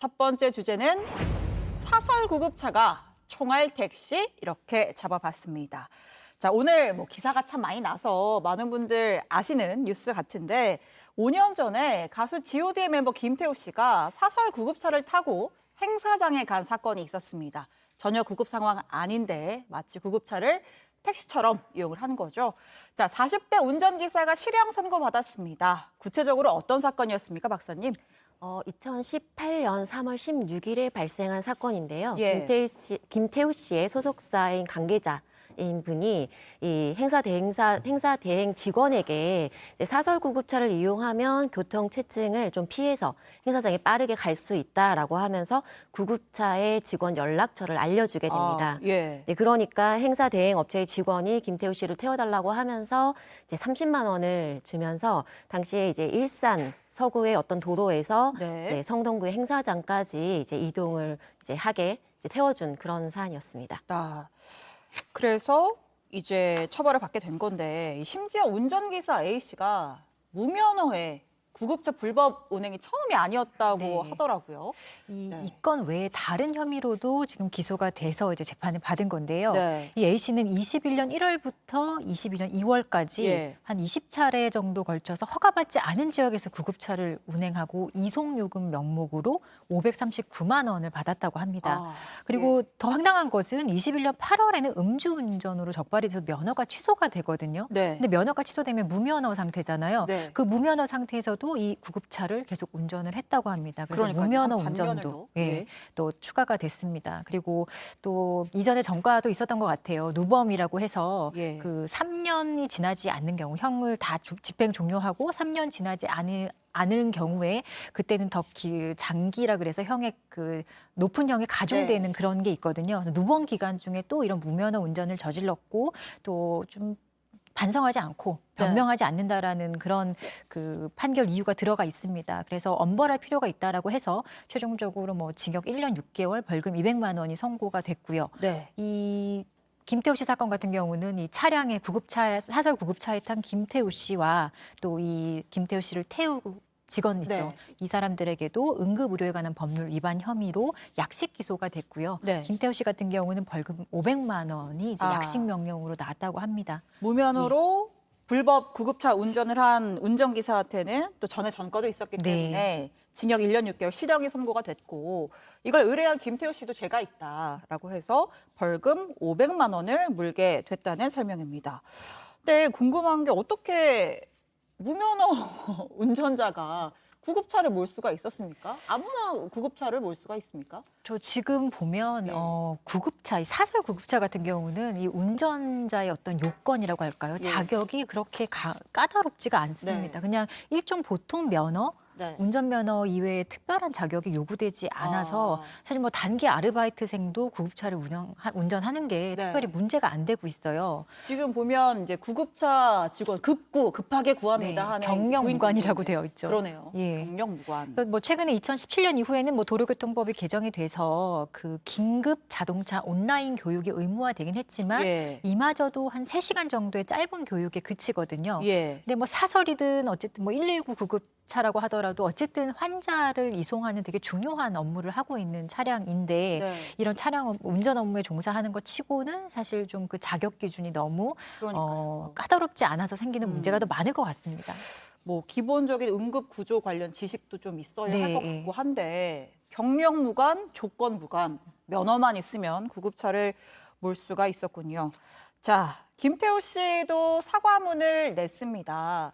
첫 번째 주제는 사설 구급차가 총알 택시 이렇게 잡아봤습니다. 자, 오늘 기사가 참 많이 나서 많은 분들 아시는 뉴스 같은데 5년 전에 가수 G.O.D의 멤버 김태우 씨가 사설 구급차를 타고 행사장에 간 사건이 있었습니다. 전혀 구급 상황 아닌데 마치 구급차를 택시처럼 이용을 한 거죠. 자, 40대 운전기사가 실형 선고받았습니다. 구체적으로 어떤 사건이었습니까, 박사님? 2018년 3월 16일에 발생한 사건인데요. 예. 김태우 씨의 소속사인 관계자인 분이 이 행사 대행 직원에게 사설 구급차를 이용하면 교통체증을 좀 피해서 행사장에 빠르게 갈 수 있다라고 하면서 구급차의 직원 연락처를 알려주게 됩니다. 예. 네, 그러니까 행사 대행 업체의 직원이 김태우 씨를 태워달라고 하면서 이제 30만 원을 주면서 당시에 이제 일산 서구의 어떤 도로에서 네. 이제 성동구의 행사장까지 이제 이동을 이제 하게 이제 태워준 그런 사안이었습니다. 그래서 이제 처벌을 받게 된 건데 심지어 운전기사 A 씨가 무면허에 구급차 불법 운행이 처음이 아니었다고 네. 하더라고요. 이 건 외에 다른 혐의로도 지금 기소가 돼서 이제 재판을 받은 건데요. 네. 이 A 씨는 21년 1월부터 22년 2월까지 예. 한 20차례 정도 걸쳐서 허가받지 않은 지역에서 구급차를 운행하고 이송요금 명목으로 539만 원을 받았다고 합니다. 그리고 더 황당한 것은 21년 8월에는 음주운전으로 적발이 돼서 면허가 취소가 되거든요. 네. 근데 면허가 취소되면 무면허 상태잖아요. 네. 그 무면허 상태에서도 이 구급차를 계속 운전을 했다고 합니다. 그래서 그러니까요. 무면허 한 반년을 운전도 더. 예. 또 추가가 됐습니다. 그리고 또 이전에 전과도 있었던 것 같아요. 누범이라고 해서 예. 그 3년이 지나지 않는 경우, 형을 다 집행 종료하고 3년 지나지 않은 경우에 그때는 더 장기라 그래서 형의 그 높은 형에 가중되는 그런 게 있거든요. 그래서 누범 기간 중에 또 이런 무면허 운전을 저질렀고 또 좀 반성하지 않고 변명하지 않는다라는 그런 그 판결 이유가 들어가 있습니다. 그래서 엄벌할 필요가 있다라고 해서 최종적으로 징역 1년 6개월, 벌금 200만 원이 선고가 됐고요. 네. 이 김태우 씨 사건 같은 경우는 이 차량에 사설 구급차에 탄 김태우 씨와 또 이 김태우 씨를 태우고 직원 있죠. 네. 이 사람들에게도 응급의료에 관한 법률 위반 혐의로 약식 기소가 됐고요. 네. 김태우 씨 같은 경우는 벌금 500만 원이 이제 아. 약식 명령으로 나왔다고 합니다. 무면허로 불법 구급차 운전을 한 운전기사한테는 또 전에 전과도 있었기 네. 때문에 징역 1년 6개월 실형이 선고가 됐고 이걸 의뢰한 김태우 씨도 죄가 있다라고 해서 벌금 500만 원을 물게 됐다는 설명입니다. 근데 궁금한 게 어떻게 무면허 운전자가 구급차를 몰 수가 있었습니까? 아무나 구급차를 몰 수가 있습니까? 저 지금 보면 네. 구급차, 이 사설 구급차 같은 경우는 이 운전자의 어떤 요건이라고 할까요? 예. 자격이 그렇게 까다롭지가 않습니다. 네. 그냥 일종 보통 면허, 네. 운전면허 이외에 특별한 자격이 요구되지 않아서 사실 단기 아르바이트생도 구급차를 운전하는 게 네. 특별히 문제가 안 되고 있어요. 지금 보면 이제 구급차 직원 급하게 구합니다 하는 경영 구인 무관이라고 분들인데. 되어 있죠. 그러네요. 예. 경영 무관. 그래서 최근에 2017년 이후에는 도로교통법이 개정이 돼서 그 긴급 자동차 온라인 교육이 의무화되긴 했지만 예. 이마저도 한 3시간 정도의 짧은 교육에 그치거든요. 예. 근데 사설이든 어쨌든 119 구급차라고 하더라도 어쨌든 환자를 이송하는 되게 중요한 업무를 하고 있는 차량인데 네. 이런 차량 운전 업무에 종사하는 것 치고는 사실 좀 그 자격 기준이 너무 그러니까요. 까다롭지 않아서 생기는 문제가 더 많을 것 같습니다. 기본적인 응급 구조 관련 지식도 좀 있어야 네, 할 것 같고 한데 경력 무관, 조건 무관, 면허만 있으면 구급차를 몰 수가 있었군요. 자, 김태우 씨도 사과문을 냈습니다.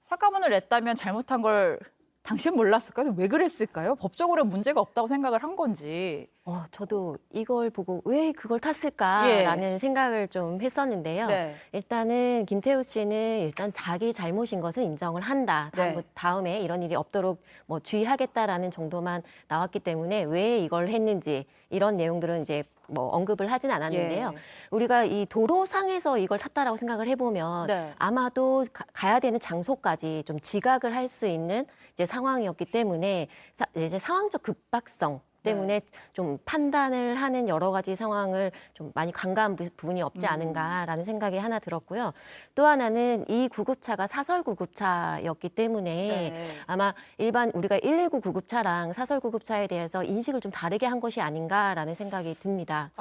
사과문을 냈다면 잘못한 걸 당신 몰랐을까요? 왜 그랬을까요? 법적으로 문제가 없다고 생각을 한 건지. 저도 이걸 보고 왜 그걸 탔을까라는 생각을 좀 했었는데요. 네. 일단은 김태우 씨는 일단 자기 잘못인 것을 인정을 한다. 네. 다음에 이런 일이 없도록 주의하겠다라는 정도만 나왔기 때문에 왜 이걸 했는지 이런 내용들은 이제 언급을 하진 않았는데요. 예. 우리가 이 도로상에서 이걸 탔다라고 생각을 해보면 네. 아마도 가야 되는 장소까지 좀 지각을 할 수 있는 이제 상황이었기 때문에 이제 상황적 급박성 때문에 좀 판단을 하는 여러 가지 상황을 좀 많이 간과한 부분이 없지 않은가라는 생각이 하나 들었고요. 또 하나는 이 구급차가 사설 구급차였기 때문에 네. 아마 일반 우리가 119 구급차랑 사설 구급차에 대해서 인식을 좀 다르게 한 것이 아닌가라는 생각이 듭니다.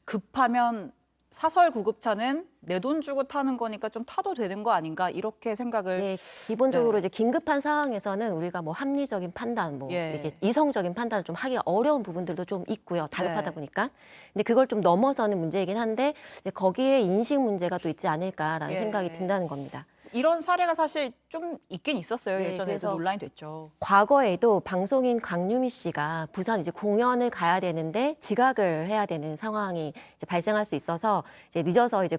급하면 사설 구급차는 내 돈 주고 타는 거니까 좀 타도 되는 거 아닌가 이렇게 생각을 네, 기본적으로 네. 이제 긴급한 상황에서는 우리가 뭐 합리적인 판단, 뭐 예. 이렇게 이성적인 판단을 좀 하기가 어려운 부분들도 좀 있고요. 다급하다 네. 보니까. 근데 그걸 좀 넘어서는 문제이긴 한데 거기에 인식 문제가 또 있지 않을까라는 예. 생각이 든다는 겁니다. 이런 사례가 사실 좀 있긴 있었어요. 네, 예전에도 그래서 논란이 됐죠. 과거에도 방송인 강유미 씨가 부산 이제 공연을 가야 되는데 지각을 해야 되는 상황이 이제 발생할 수 있어서 이제 늦어서 이제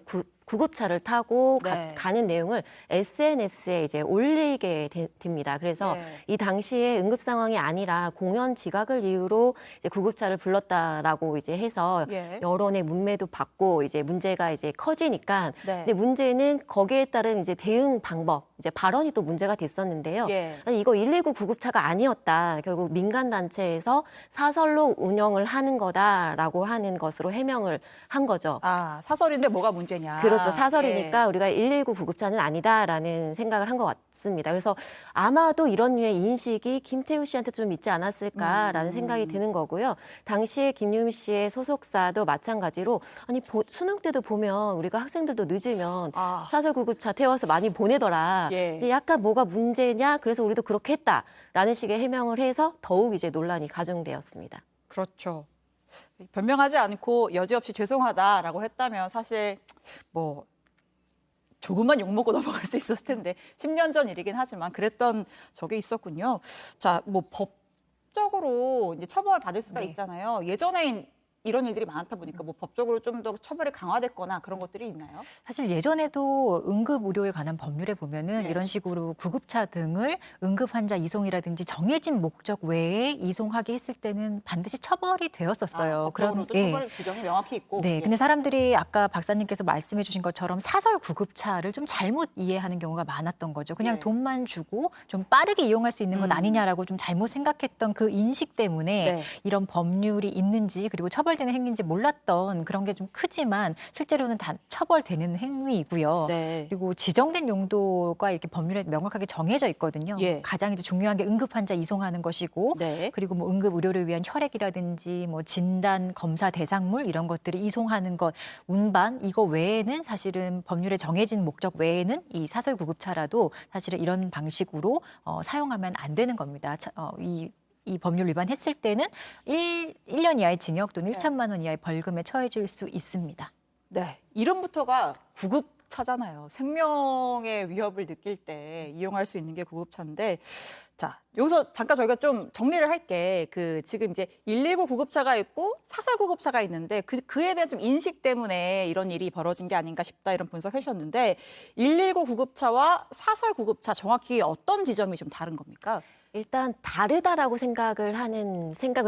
구급차를 타고 네. 가는 내용을 SNS에 이제 올리게 됩니다. 그래서 네. 이 당시에 응급 상황이 아니라 공연 지각을 이유로 이제 구급차를 불렀다라고 이제 해서 예. 여론의 문매도 받고 이제 문제가 이제 커지니까 네. 근데 문제는 거기에 따른 이제 대응 방법, 이제 발언이 또 문제가 됐었는데요. 예. 아니, 이거 119 구급차가 아니었다. 결국 민간 단체에서 사설로 운영을 하는 거다라고 하는 것으로 해명을 한 거죠. 사설인데 뭐가 문제냐. 그렇죠. 사설이니까 예. 우리가 119 구급차는 아니다라는 생각을 한 것 같습니다. 그래서 아마도 이런 류의 인식이 김태우 씨한테 좀 있지 않았을까라는 생각이 드는 거고요. 당시에 김유미 씨의 소속사도 마찬가지로 아니 수능 때도 보면 우리가 학생들도 늦으면 사설 구급차 태워서 많이 보내더라. 예. 근데 약간 뭐가 문제냐? 그래서 우리도 그렇게 했다라는 식의 해명을 해서 더욱 이제 논란이 가중되었습니다. 그렇죠. 변명하지 않고 여지없이 죄송하다라고 했다면 사실 뭐 조금만 욕먹고 넘어갈 수 있었을 텐데 10년 전 일이긴 하지만 그랬던 적이 있었군요. 자, 뭐 법적으로 이제 처벌을 받을 수가 네. 있잖아요. 예전에 이런 일들이 많다 보니까 뭐 법적으로 좀 더 처벌이 강화됐거나 그런 것들이 있나요? 사실 예전에도 응급 의료에 관한 법률에 보면은 네. 이런 식으로 구급차 등을 응급 환자 이송이라든지 정해진 목적 외에 이송하게 했을 때는 반드시 처벌이 되었었어요. 법적으로도 예. 처벌 규정이 명확히 있고. 네, 예. 근데 사람들이 아까 박사님께서 말씀해 주신 것처럼 사설 구급차를 좀 잘못 이해하는 경우가 많았던 거죠. 그냥 예. 돈만 주고 좀 빠르게 이용할 수 있는 것 아니냐라고 좀 잘못 생각했던 그 인식 때문에 네. 이런 법률이 있는지 그리고 처벌되는 행위인지 몰랐던 그런 게 좀 크지만 실제로는 다 처벌되는 행위이고요. 네. 그리고 지정된 용도가 이렇게 법률에 명확하게 정해져 있거든요. 예. 가장 이제 중요한 게 응급 환자 이송하는 것이고 네. 그리고 뭐 응급 의료를 위한 혈액이라든지 뭐 진단 검사 대상물 이런 것들을 이송하는 것 운반 이거 외에는 사실은 법률에 정해진 목적 외에는 이 사설 구급차라도 사실은 이런 방식으로 사용하면 안 되는 겁니다. 이 법률 위반했을 때는 1년 이하의 징역 또는 1천만 원 이하의 벌금에 처해질 수 있습니다. 네, 이름부터가 구급차잖아요. 생명의 위협을 느낄 때 이용할 수 있는 게 구급차인데, 자 여기서 잠깐 저희가 좀 정리를 할게. 지금 이제 119 구급차가 있고 사설 구급차가 있는데 그에 대한 좀 인식 때문에 이런 일이 벌어진 게 아닌가 싶다 이런 분석해 주셨는데 119 구급차와 사설 구급차 정확히 어떤 지점이 좀 다른 겁니까? 일단 다르다라고 생각을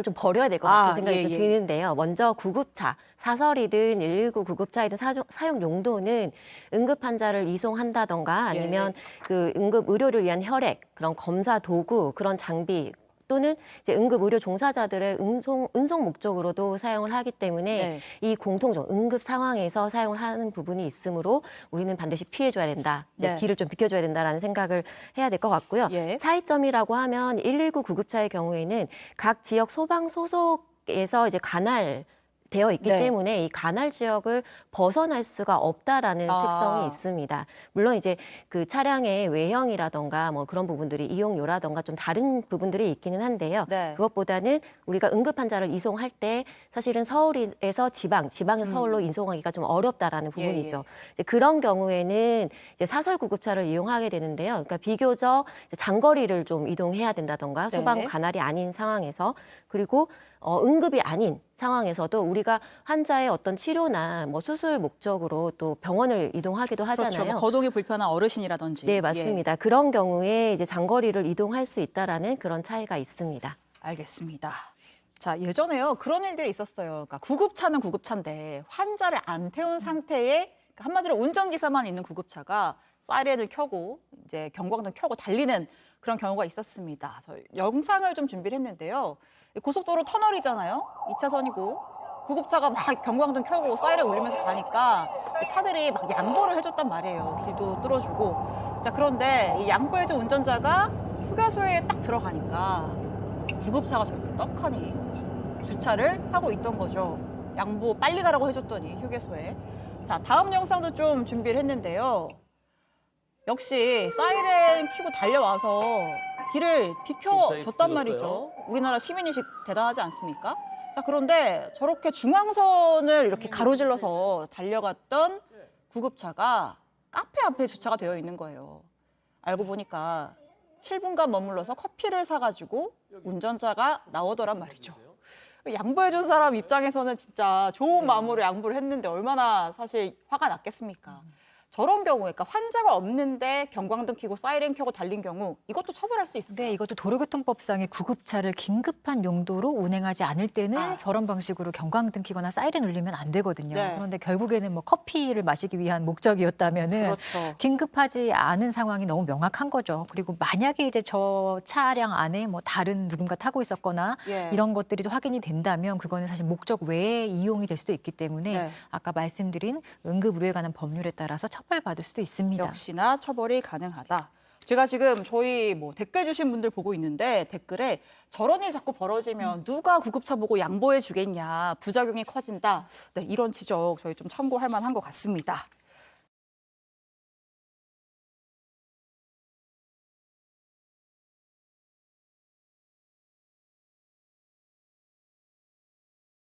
좀 버려야 될 것 같은 생각이 좀 드는데요. 먼저 구급차, 사설이든 119 구급차이든 사용 용도는 응급 환자를 이송한다던가 아니면 그 응급 의료를 위한 혈액, 그런 검사 도구, 그런 장비 또는 이제 응급 의료 종사자들의 운송 목적으로도 사용을 하기 때문에 이 공통적 응급 상황에서 사용을 하는 부분이 있으므로 우리는 반드시 피해줘야 된다. 이제 길을 좀 비켜줘야 된다라는 생각을 해야 될 것 같고요. 차이점이라고 하면 119 구급차의 경우에는 각 지역 소방 소속에서 이제 관할 되어 있기 때문에 이 관할 지역을 벗어날 수가 없다라는 특성이 있습니다. 물론 이제 그 차량의 외형이라던가 뭐 그런 부분들이 이용료라던가 좀 다른 부분들이 있기는 한데요. 그것보다는 우리가 응급 환자를 이송할 때 사실은 서울에서 지방에서 서울로 이송하기가 좀 어렵다라는 부분이죠. 이제 그런 경우에는 이제 사설 구급차를 이용하게 되는데요. 그러니까 비교적 장거리를 좀 이동해야 된다던가 소방 관할이 아닌 상황에서 그리고 응급이 아닌 상황에서도 우리가 환자의 어떤 치료나 뭐 수술 목적으로 또 병원을 이동하기도 하잖아요. 그렇죠. 뭐 거동이 불편한 어르신이라든지. 네, 맞습니다. 그런 경우에 이제 장거리를 이동할 수 있다라는 그런 차이가 있습니다. 알겠습니다. 자, 예전에요. 그런 일들이 있었어요. 그러니까 구급차는 구급차인데 환자를 안 태운 상태에 그러니까 한마디로 운전기사만 있는 구급차가 사이렌을 켜고 이제 경광등 켜고 달리는 그런 경우가 있었습니다. 그래서 영상을 좀 준비를 했는데요. 고속도로 터널이잖아요. 2차선이고 구급차가 막 경광등 켜고 사이렌 울리면서 가니까 차들이 막 양보를 해줬단 말이에요. 길도 뚫어주고. 자, 그런데 이 양보해준 운전자가 휴게소에 딱 들어가니까 구급차가 저렇게 떡하니 주차를 하고 있던 거죠. 양보 빨리 가라고 해줬더니 휴게소에. 자, 다음 영상도 좀 준비를 했는데요. 역시 사이렌 켜고 달려와서 길을 비켜줬단 말이죠. 우리나라 시민의식 대단하지 않습니까? 자, 그런데 저렇게 중앙선을 이렇게 가로질러서 달려갔던 구급차가 카페 앞에 주차가 되어 있는 거예요. 알고 보니까 7분간 머물러서 커피를 사가지고 운전자가 나오더란 말이죠. 양보해준 사람 입장에서는 진짜 좋은 마음으로 양보를 했는데 얼마나 사실 화가 났겠습니까? 저런 경우에, 그러니까 환자가 없는데 경광등 켜고 사이렌 켜고 달린 경우 이것도 처벌할 수 있습니다. 네, 이것도 도로교통법상의 구급차를 긴급한 용도로 운행하지 않을 때는 저런 방식으로 경광등 켜거나 사이렌 울리면 안 되거든요. 네. 그런데 결국에는 뭐 커피를 마시기 위한 목적이었다면은 그렇죠. 긴급하지 않은 상황이 너무 명확한 거죠. 그리고 만약에 이제 저 차량 안에 뭐 다른 누군가 타고 있었거나 예. 이런 것들이 또 확인이 된다면 그거는 사실 목적 외에 이용이 될 수도 있기 때문에 네. 아까 말씀드린 응급의료에 관한 법률에 따라서 처벌받을 수도 있습니다. 역시나 처벌이 가능하다. 제가 지금 저희 뭐 댓글 주신 분들 보고 있는데 댓글에 저런 일 자꾸 벌어지면 누가 구급차 보고 양보해 주겠냐, 부작용이 커진다. 네, 이런 지적 저희 좀 참고할 만한 것 같습니다.